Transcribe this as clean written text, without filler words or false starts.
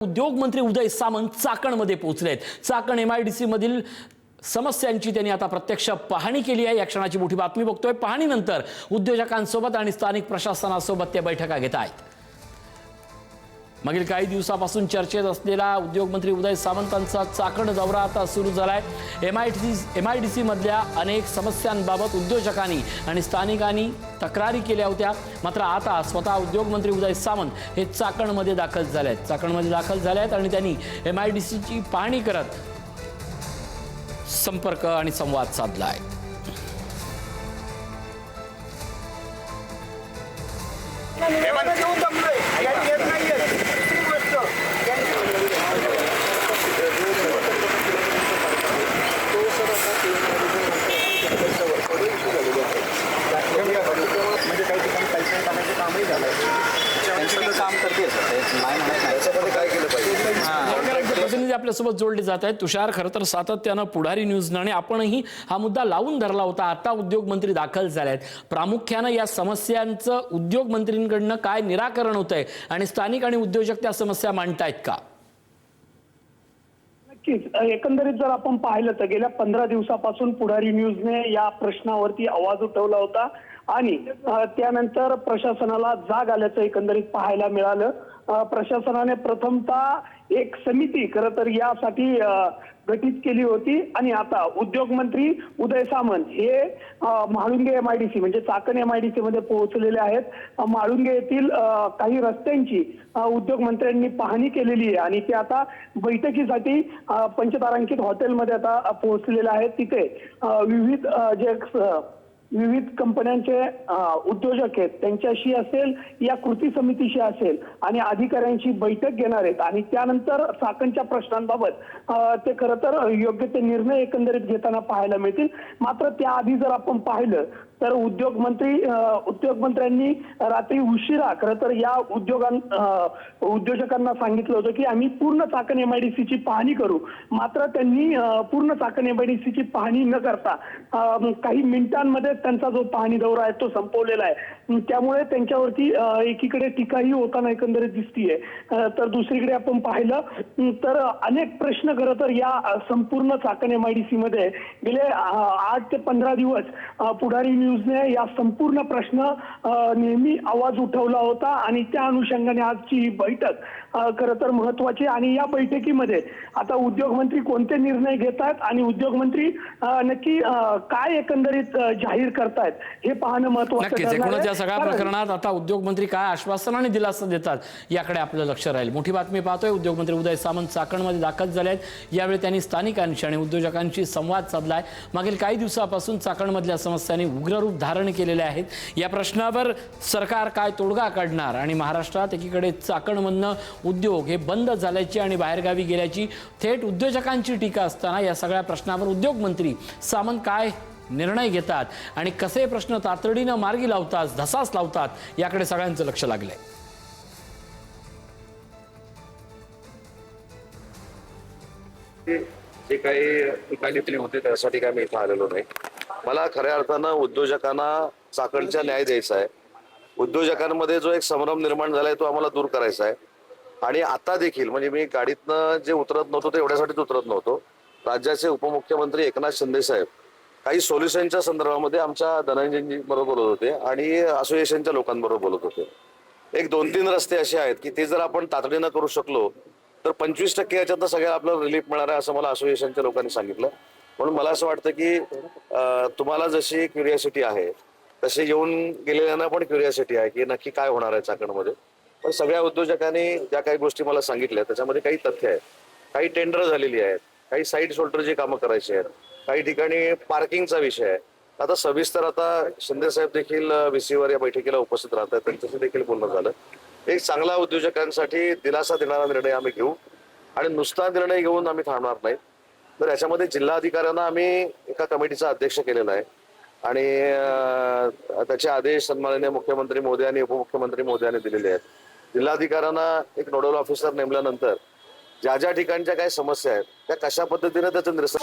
उद्योग मंत्री उदय सामंत चाकणमध्ये पोहोचलेत। चाकण एमआयडीसी मधील समस्यांची त्यांनी आता प्रत्यक्ष पाहणी केली आहे। या क्षणाची मोठी बातमी बघतोय। पाहणीनंतर उद्योजकांसोबत आणि स्थानिक प्रशासनासोबत ते बैठका घेत आहेत। मागील काही दिवसापासून चर्चेत असलेला उद्योग मंत्री उदय सामंतांचा चाकण दौरा आता सुरू झालाय। एमआयडीसी मधल्या अनेक समस्यांबाबत उद्योजकांनी आणि स्थानिकांनी तक्रारी केल्या होत्या। मात्र आता स्वतः उद्योग मंत्री उदय सामंत हे चाकणमध्ये दाखल झालेत आणि त्यांनी एमआयडीसीची पाहणी करत संपर्क आणि संवाद साधलाय। प्रतिनिधी आपल्यासोबत जोडले जात आहेत। तुषार, खरं तर सातत्यानं पुढारी न्यूज आणि आपणही हा मुद्दा लावून धरला होता। आता उद्योग मंत्री दाखल झाले आहेत। प्रामुख्यानं या समस्यांचं उद्योग मंत्रींकडनं काय निराकरण होतंय आणि स्थानिक आणि उद्योजक त्या समस्या मांडतायत का? एकंदरीत जर आपण पाहिलं तर गेल्या 15 दिवसापासून पुढारी न्यूजने या प्रश्नावरती आवाज उठवला होता आणि त्यानंतर प्रशासनाला जाग आल्याचं एकंदरीत पाहायला मिळालं। प्रशासनाने प्रथमतः एक समिती खरं तर यासाठी गठीत केली होती आणि आता उद्योग मंत्री उदय सामंत हे म्हाळुंगे एमआयडीसी म्हणजे चाकण एमआयडीसी मध्ये पोहोचलेले आहेत। म्हाळुंगे येथील काही रस्त्यांची उद्योग मंत्र्यांनी पाहणी केलेली आहे आणि ते आता बैठकीसाठी पंचतारांकित हॉटेलमध्ये आता पोहोचलेले आहेत। तिथे विविध कंपन्यांचे उद्योजक आहेत त्यांच्याशी असेल या कृती समितीशी असेल आणि अधिकाऱ्यांची बैठक घेणार आहेत आणि त्यानंतर चाकणच्या प्रश्नांबाबत ते खरं तर योग्य ते निर्णय एकंदरीत घेताना पाहायला मिळतील। मात्र त्याआधी जर आपण पाहिलं तर उद्योग मंत्र्यांनी रात्री उशिरा खरं तर या उद्योजकांना सांगितलं होतं की आम्ही पूर्ण चाकण एमआयडीसीची पाहणी करू। मात्र त्यांनी पूर्ण चाकण एमआयडीसीची पाहणी न करता काही मिनिटांमध्ये त्यांचा जो पाहणी दौरा आहे तो संपवलेला आहे। त्यामुळे त्यांच्यावरती एकीकडे टीकाही होताना एकंदरीत दिसतीये तर दुसरीकडे आपण पाहिलं तर अनेक प्रश्न खरं तर या संपूर्ण चाकण एमआयडीसी मध्ये गेले 8 ते 15 दिवस पुढारी न्यूजने या संपूर्ण प्रश्न नेहमी आवाज उठवला होता आणि त्या अनुषंगाने आजची बैठक खरं तर महत्वाची आणि या बैठकीमध्ये आता उद्योग मंत्री कोणते निर्णय घेत आहेत आणि उद्योग मंत्री नक्की काय एकंदरीत जाहीर करतायत हे पाहणं महत्त्वाचं आहे। या सगळ्या प्रकरणात आता उद्योग मंत्री काय आश्वासन आणि दिलासा देतात याकडे आपलं लक्ष राहील। मोठी बातमी पाहतोय। उद्योग मंत्री उदय सामंत चाकणमध्ये दाखल झाले आहेत। यावेळी त्यांनी स्थानिकांशी आणि उद्योजकांशी संवाद साधलाय। मागील काही दिवसापासून चाकणमधल्या समस्यांनी उग्र रूप धारण केलेले आहेत। या प्रश्नावर सरकार काय तोडगा काढणार आणि महाराष्ट्रात एकीकडे चाकणमधनं उद्योग हे बंद झाल्याची आणि बाहेरगावी गेल्याची थेट उद्योजकांची टीका असताना या सगळ्या प्रश्नावर उद्योग मंत्री सामंत काय निर्णय घेतात आणि कसे प्रश्न तातडीनं मार्गी लावतात, धसास लावतात याकडे सगळ्यांचं लक्ष लागलंय। जे काही निकाली होते त्यासाठी काय मी इथं आलेलो नाही। मला खऱ्या अर्थानं उद्योजकांना चाकणचा न्याय द्यायचा आहे। उद्योजकांमध्ये जो एक संभ्रम निर्माण झालाय तो आम्हाला दूर करायचा आहे आणि आता देखील म्हणजे मी गाडीतनं जे उतरत नव्हतो ते एवढ्यासाठीच उतरत नव्हतो। राज्याचे उपमुख्यमंत्री एकनाथ शिंदे साहेब काही सोल्युशनच्या संदर्भामध्ये आमच्या धनंजयजी बरोबर बोलत होते आणि असोसिएशनच्या लोकांबरोबर बोलत होते। एक 2-3 रस्ते असे आहेत की ते जर आपण तातडीनं करू शकलो तर 25% याच्यातनं सगळ्या आपल्याला रिलीफ मिळणार आहे असं मला असोसिएशनच्या लोकांनी सांगितलं। म्हणून मला असं वाटतं की तुम्हाला जशी क्युरिओसिटी आहे तशी येऊन गेलेल्यांना पण क्युरिओसिटी आहे की नक्की काय होणार आहे चाकणमध्ये। पण सगळ्या उद्योजकांनी ज्या काही गोष्टी मला सांगितल्या त्याच्यामध्ये काही तथ्य आहेत, काही टेंडर झालेली आहेत, काही साईड शोल्डरची कामं करायची आहेत, काही ठिकाणी पार्किंगचा विषय आहे। आता सविस्तर आता शिंदे साहेब देखील VC वर या बैठकीला उपस्थित राहतात, त्यांच्याशी देखील बोलणं झालं। एक चांगला उद्योजकांसाठी दिलासा देणारा निर्णय आम्ही घेऊ आणि नुसता निर्णय घेऊन आम्ही थांबणार नाही। तर याच्यामध्ये जिल्हाधिकाऱ्यांना आम्ही एका कमिटीचा अध्यक्ष केलेला आहे आणि त्याचे आदेश सन्माननीय मुख्यमंत्री महोदयांनी उपमुख्यमंत्री महोदयांनी दिलेले आहेत। जिल्हाधिकाऱ्यांना एक नोडल ऑफिसर नेमल्यानंतर ज्या ज्या ठिकाणच्या काही समस्या आहेत त्या कशा पद्धतीने त्याचं निरसन